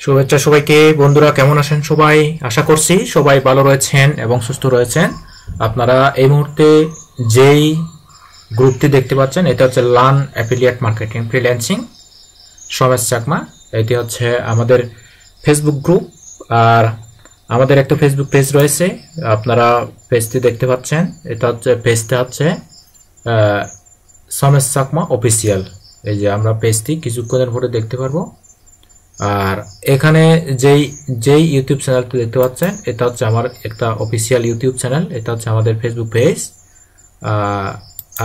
শুভেচ্ছা সবাইকে। বন্ধুরা কেমন আছেন সবাই? আশা করছি সবাই ভালো রয়েছেন এবং সুস্থ রয়েছেন। আপনারা এই মুহূর্তে যেই গ্রুপটি দেখতে পাচ্ছেন এটা হচ্ছে learn affiliate marketing freelancing Somesh Chakma. এটি হচ্ছে আমাদের ফেসবুক গ্রুপ, আর আমাদের একটা ফেসবুক পেজ রয়েছে, আপনারা পেজটি দেখতে পাচ্ছেন। এটা হচ্ছে পেজটা হচ্ছে সমেশ চাকমা অফিসিয়াল। এই যে আমরা পেজটি কিছুক্ষণের পরে দেখতে পারবো। আর এখানে যেই যেই ইউটিউব চ্যানেলটি দেখতে পাচ্ছেন এটা হচ্ছে আমার একটা অফিসিয়াল ইউটিউব চ্যানেল, এটা হচ্ছে আমাদের ফেসবুক পেজ,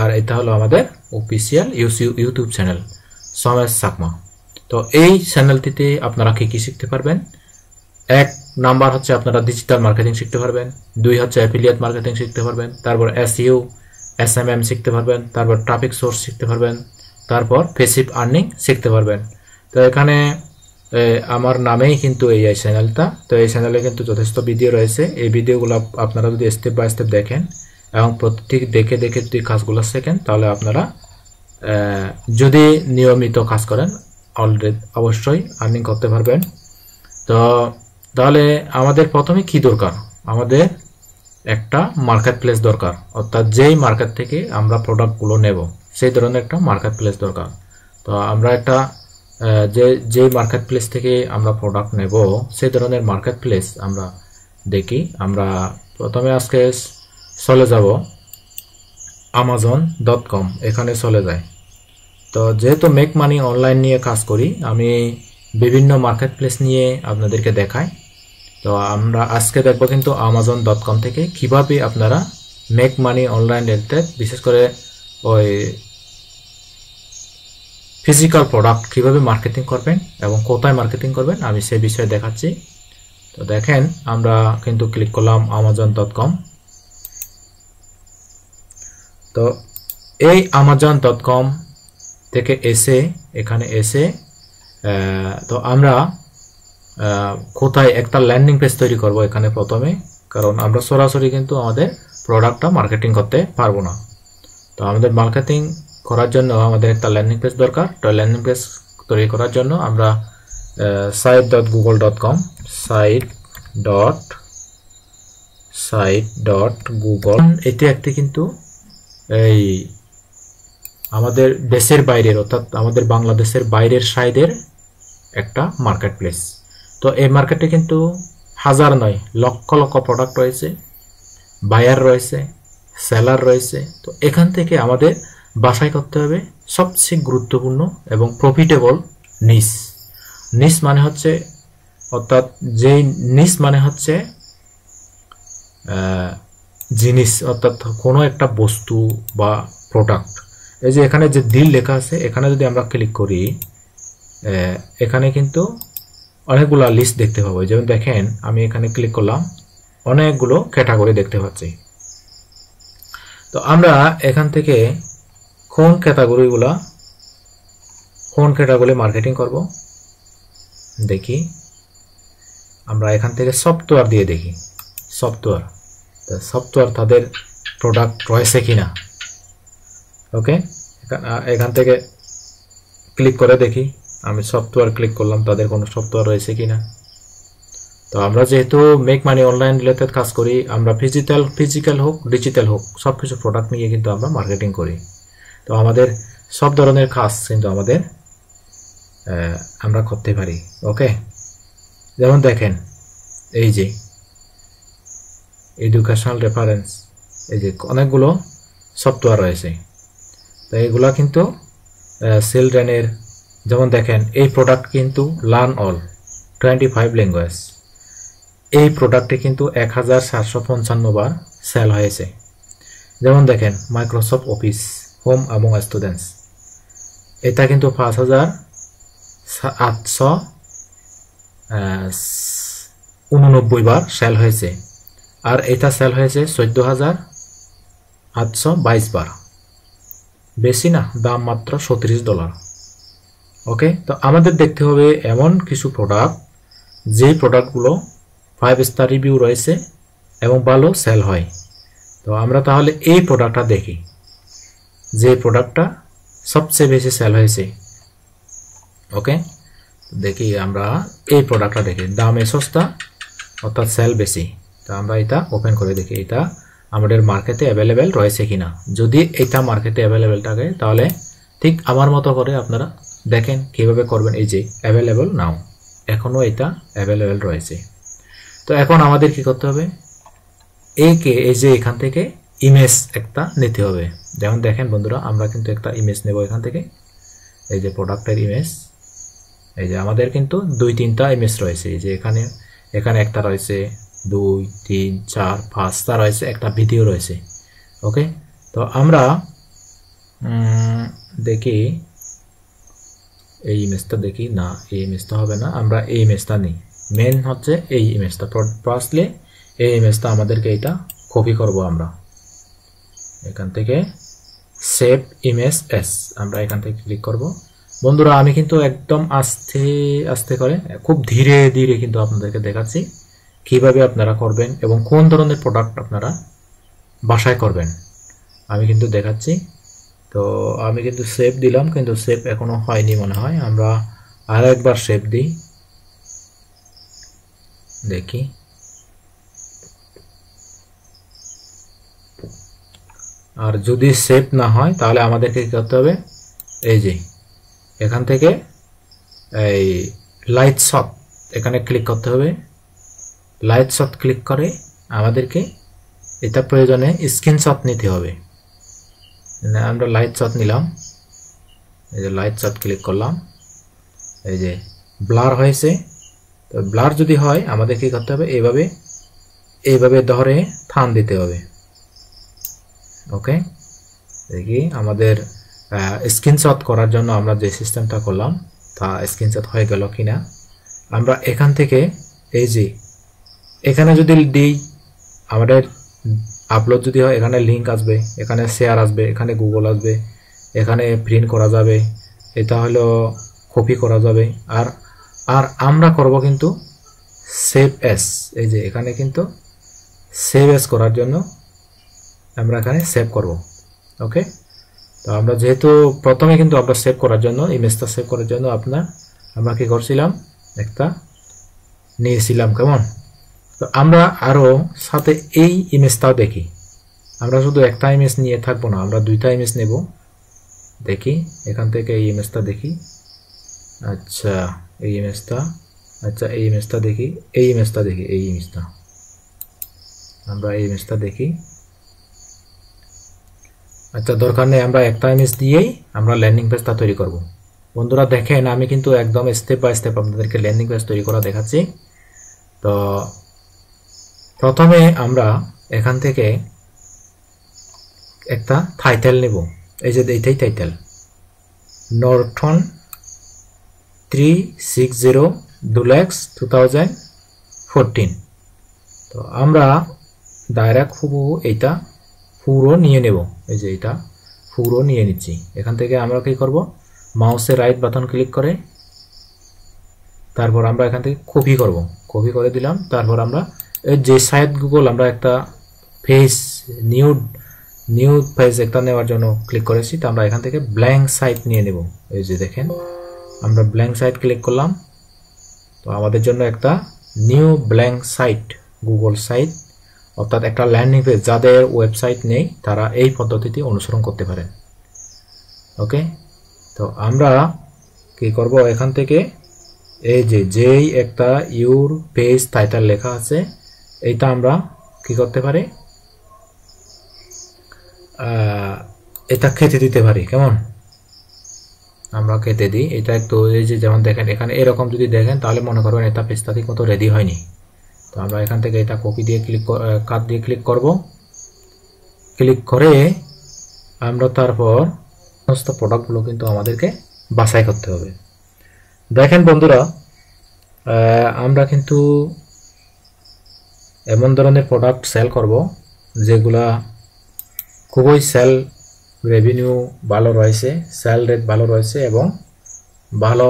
আর এটা হলো আমাদের অফিসিয়াল ইউটিউব চ্যানেল সমেশ চাকমা। তো এই চ্যানেলটিতে আপনারা কি কি শিখতে পারবেন? এক নাম্বার হচ্ছে আপনারা ডিজিটাল মার্কেটিং শিখতে পারবেন, দুই হচ্ছে অ্যাফিলিয়েট মার্কেটিং শিখতে পারবেন, তারপর এসইও এসএমএম শিখতে পারবেন, তারপর ট্রাফিক সোর্স শিখতে পারবেন, তারপর প্যাসিভ আর্নিং শিখতে পারবেন। তো এখানে আমার নামেই কিন্তু এই চ্যানেলটা। তো এই চ্যানেলে কিন্তু যথেষ্ট ভিডিও রয়েছে। এই ভিডিওগুলো আপনারা যদি স্টেপ বাই স্টেপ দেখেন এবং প্রত্যেক দেখে দেখে যদি কাজগুলো শেখেন, তাহলে আপনারা যদি নিয়মিত কাজ করেন অলরেডি অবশ্যই আর্নিং করতে পারবেন। তো তাহলে আমাদের প্রথমে কি দরকার? আমাদের একটা মার্কেট প্লেস দরকার, অর্থাৎ যেই মার্কেট থেকে আমরা প্রোডাক্টগুলো নেব সেই ধরনের একটা মার্কেট প্লেস দরকার। তো আমরা একটা যে মার্কেট প্লেস থেকে আমরা প্রোডাক্ট নেব সেই ধরনের মার্কেট প্লেস আমরা দেখি। আমরা প্রথমে আজকে চলে যাব amazon.com, এখানে চলে যায়। তো যেহেতু মেক মানি অনলাইন নিয়ে কাজ করি, আমি বিভিন্ন মার্কেট প্লেস নিয়ে আপনাদেরকে দেখাই। তো আমরা আজকে দেখব কিন্তু amazon.com থেকে কিভাবে আপনারা মেক মানি অনলাইন রিলেটেড, বিশেষ করে ওই ফিজিক্যাল প্রোডাক্ট কিভাবে মার্কেটিং করবেন এবং কোথায় মার্কেটিং করবেন আমি সেই বিষয়ে দেখাচ্ছি। তো দেখেন আমরা কিন্তু ক্লিক করলাম amazon.com। তো এই amazon.com থেকে এখানে এসে তো আমরা কোথায় একটা ল্যান্ডিং পেজ তৈরি করব এখানে প্রথমে, কারণ আমরা সরাসরি কিন্তু আমাদের প্রোডাক্টটা মার্কেটিং করতে পারবো না। তো আমাদের মার্কেটিং করার জন্য আমাদের একটা ল্যান্ডিং পেজ দরকার। তো ল্যান্ডিং পেজ তৈরি করার জন্য আমরা site.google.com site.google, এটি একটি কিন্তু এই আমাদের দেশের বাইরের, অর্থাৎ আমাদের বাংলাদেশের বাইরের সাইডের একটা মার্কেট প্লেস। তো এই মার্কেটে কিন্তু হাজার নয় লক্ষ লক্ষ প্রোডাক্ট রয়েছে, বায়ার রয়েছে, সেলার রয়েছে। তো এখান থেকে আমাদের বাছাই করতে হবে সবচেয়ে গুরুত্বপূর্ণ এবং প্রফিটেবল নিশ মানে হচ্ছে, অর্থাৎ যেই নিশ মানে হচ্ছে জিনিস, অর্থাৎ কোনো একটা বস্তু বা প্রোডাক্ট। এই যে এখানে যে ডিল লেখা আছে, এখানে যদি আমরা ক্লিক করি এখানে কিন্তু অনেকগুলো লিস্ট দেখতে পাবো। যেমন দেখেন আমি এখানে ক্লিক করলাম, অনেকগুলো ক্যাটাগরি দেখতে পাচ্ছি। তো আমরা এখান থেকে কোন ক্যাটাগরি মার্কেটিং করব দেখি। আমরা এখান থেকে সফটওয়্যার দিয়ে দেখি, সফটওয়্যার তাদের প্রোডাক্ট রয়েছে কিনা। ওকে, এখান থেকে ক্লিক করে দেখি। আমি সফটওয়্যার ক্লিক করলাম, তাদের কোনো সফটওয়্যার রয়েছে কিনা। তো আমরা যেহেতু মেক মানি অনলাইন রিলেটেড কাজ করি, আমরা ফিজিক্যাল হোক ডিজিটাল হোক সবকিছু প্রোডাক্ট নিয়ে কিন্তু আমরা মার্কেটিং করি। তো আমাদের সব ধরনের কাজ কিন্তু আমরা করতে পারি। ওকে, যেমন দেখেন এই যে এডুকেশনাল রেফারেন্স, এই যে অনেকগুলো সফটওয়্যার রয়েছে। তো এইগুলা কিন্তু চিলড্রেনের, যেমন দেখেন এই প্রোডাক্ট কিন্তু লার্ন অল 25 ল্যাঙ্গুয়েজ, এই প্রোডাক্টে কিন্তু 1755 বার সেল হয়েছে। যেমন দেখেন মাইক্রোসফট অফিস হোম এবং স্টুডেন্টস, এটা কিন্তু 5889 বার সেল হয়েছে, আর এটা সেল হয়েছে 14,822 বার। বেশি না, দাম মাত্র $37। ওকে, তো আমাদের দেখতে হবে এমন কিছু প্রোডাক্ট, যেই প্রোডাক্টগুলো 5 স্টার রিভিউ রয়েছে এবং ভালো সেল হয়। তো আমরা তাহলে এই প্রোডাক্টটা দেখি, যে প্রোডাক্টটা সবচেয়ে বেশি সেল হয়েছে। ওকে, দেখি আমরা এই প্রোডাক্টটা দেখি, দামে সস্তা অর্থাৎ সেল বেশি। তো আমরা এটা ওপেন করে দেখি এটা আমাদের মার্কেটে অ্যাভেলেবেল রয়েছে কিনা। যদি এটা মার্কেটে অ্যাভেলেবেল থাকে তাহলে ঠিক আমার মতো করে আপনারা দেখেন কিভাবে করবেন। এই যে অ্যাভেলেবেল নাও, এখনো এটা অ্যাভেলেবেল রয়েছে। তো এখন আমাদের কি করতে হবে, এই যে এখান থেকে ইমেজ একটা নিতে হবে। যেমন দেখেন বন্ধুরা, আমরা কিন্তু একটা ইমেজ নেব এখান থেকে। এই যে প্রোডাক্টের ইমেজ, এই যে আমাদের কিন্তু 2-3টা ইমেজ রয়েছে। এই যে এখানে একটা রয়েছে, 2 3 4 5টা রয়েছে, একটা ভিডিও রয়েছে। ওকে, তো আমরা দেখি এই ইমেজটা দেখি, না এই ইমেজটা হবে না, আমরা এই ইমেজটা নিই। মেন হচ্ছে এই ইমেজটা। ফার্স্টলি এই ইমেজটা আমাদেরকে এটা কপি করব আমরা এখান থেকে, সেভ ইমেজ এস, আমরা এখান থেকে ক্লিক করব। বন্ধুরা আমি কিন্তু একদম আস্তে আস্তে করে, খুব ধীরে ধীরে কিন্তু আপনাদেরকে দেখাচ্ছি কিভাবে আপনারা করবেন এবং কোন ধরনের প্রোডাক্ট আপনারা বাসায় করবেন আমি কিন্তু দেখাচ্ছি। তো আমি কিন্তু সেভ দিলাম, কিন্তু সেভ এখনো হয়নি মনে হয়। আমরা আরো একবার সেভ দিই, দেখি। আর যদি সেভ না হয় তাহলে আমাদেরকে কি করতে হবে, এই যে এখান থেকে এই লাইট শট এখানে ক্লিক করতে হবে। লাইট শট ক্লিক করে আমাদেরকে এটা প্রয়োজনে স্ক্রিনশট নিতে হবে। আমরা লাইট শট নিলাম, এই যে লাইট শট ক্লিক করলাম, এই যে ব্লার হয়েছে। তো ব্লার যদি হয় আমাদের কি করতে হবে, এইভাবে ধরে টান দিতে হবে। ওকে, দেখি আমাদের স্ক্রিনশট করার জন্য আমরা যে সিস্টেমটা করলাম তা স্ক্রিনশট হয়ে গেল কিনা। আমরা এখান থেকে এই যে এখানে যদি দিই, আমাদের আপলোড যদি হয় এখানে লিংক আসবে, এখানে শেয়ার আসবে, এখানে গুগল আসবে, এখানে প্রিন্ট করা যাবে, এটা হলো কপি করা যাবে। আর আমরা করব কিন্তু সেভ এস। এই যে এখানে কিন্তু সেভ এস করার জন্য আমরা এখানে সেভ করব। ওকে, তো আমরা যেহেতু প্রথমে কিন্তু আমরা সেভ করার জন্য, ইমেজটা সেভ করার জন্য আমরা কি করছিলাম, একটা নিয়েছিলাম, কেমন। তো আমরা আরো সাথে এই ইমেজটাও দেখি। আমরা শুধু একটা ইমেজ নিয়ে থাকবো না, আমরা 2টা ইমেজ নেব। দেখি এখান থেকে এই ইমেজটা দেখি, আচ্ছা এই ইমেজটা, আচ্ছা এই ইমেজটা দেখি, এই ইমেজটা দেখি, এই ইমেজটা আমরা এই ইমেজটা দেখি। আচ্ছা দরকার নেই, আমরা একটা ইমেজ দিয়েই আমরা ল্যান্ডিং পেজটা তৈরি করব। বন্ধুরা দেখেন আমি কিন্তু একদম স্টেপ বাই স্টেপ আপনাদেরকে ল্যান্ডিং পেজ তৈরি করা দেখাচ্ছি। তো প্রথমে আমরা এখান থেকে একটা টাইটেল নেব। এই যে এইটাই টাইটেল, নর্টন 360 ডুলেক্স 2014। তো আমরা ডাইরেক্ট হুবহু এইটা পুরো নিয়ে নেব। এই যে এটা পুরো নিয়ে নিচ্ছি। এখান থেকে আমরা কি করব, মাউসের রাইট বাটন ক্লিক করে তারপর আমরা এখান থেকে কপি করব। কপি করে দিলাম। তারপর আমরা যে সাইট গুগল আমরা একটা পেজ নিউ পেজ একটা নেওয়ার জন্য ক্লিক করেছি, তো আমরা এখান থেকে ব্ল্যাঙ্ক সাইট নিয়ে নেব। এই যে দেখেন আমরা ব্ল্যাঙ্ক সাইট ক্লিক করলাম, তো আমাদের জন্য একটা new blank site, Google site অর্থাৎ একটা ল্যান্ডিং পেজ। যাদের ওয়েবসাইট নেই তারা এই পদ্ধতিটি অনুসরণ করতে পারেন। ওকে, তো আমরা কি করব, এখান থেকে এই যে যেই একটা ইউর পেজ টাইটেল লেখা আছে এইটা আমরা কি করতে পারি, এটা কেটে দিতে পারি, কেমন। আমরা কেটে দিই এটা একটু। এই যে যেমন দেখেন এখানে এরকম যদি দেখেন তাহলে মনে করবেন এটা পেজটা ঠিক মতো রেডি হয়নি। তো আমরা এখান থেকে এটা কপি দিয়ে কাট দিয়ে ক্লিক করব। ক্লিক করে আমরা তারপর সমস্ত প্রোডাক্টগুলো কিন্তু আমাদেরকে বাছাই করতে হবে। দেখেন বন্ধুরা, আমরা কিন্তু এমন ধরনের প্রোডাক্ট সেল করব যেগুলা খুবই সেল রেভিনিউ ভালো রয়েছে, সেল রেট ভালো রয়েছে এবং ভালো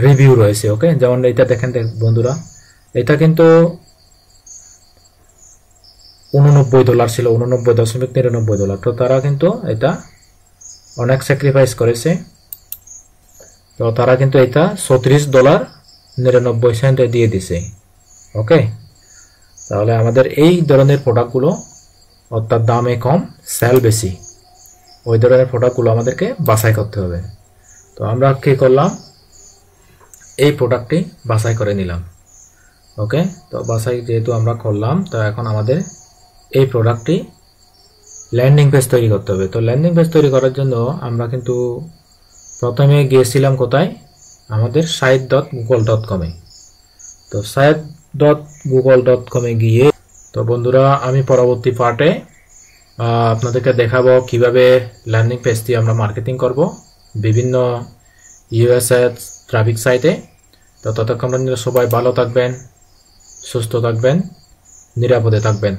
রিভিউ রয়েছে। ওকে, যেমন এটা দেখেন বন্ধুরা, এটা কিন্তু $89 ছিল, $89.99। তো তারা কিন্তু এটা অনেক স্যাক্রিফাইস করেছে। তো তারা কিন্তু এটা $34.99 দিয়ে দিছে। ওকে, তাহলে আমাদের এই ধরনের প্রোডাক্টগুলো, অর্থাৎ দামে কম সেল বেশি, ওই ধরনের প্রোডাক্টগুলো আমাদেরকে বাছাই করতে হবে। তো আমরা কি করলাম, এই প্রোডাক্টটি বাছাই করে নিলাম। ওকে, তো বাছাই যেহেতু আমরা করলাম, তো এখন আমাদের এই প্রোডাক্টটি ল্যান্ডিং পেজ তৈরি করতে হবে। তো ল্যান্ডিং পেজ তৈরি করার জন্য আমরা কিন্তু প্রথমে গিয়েছিলাম কোথায়, আমাদের site.google.com-এ। তো site.google.com-এ গিয়ে, তো বন্ধুরা আমি পরবর্তী পার্টে আপনাদেরকে দেখাবো কিভাবে ল্যান্ডিং পেজটি আমরা মার্কেটিং করব বিভিন্ন ইউএসএস ট্রাফিক সাইটে। তো ততক্ষণ সবাই ভালো থাকবেন, সুস্থ থাকবেন, নিরাপদে থাকবেন।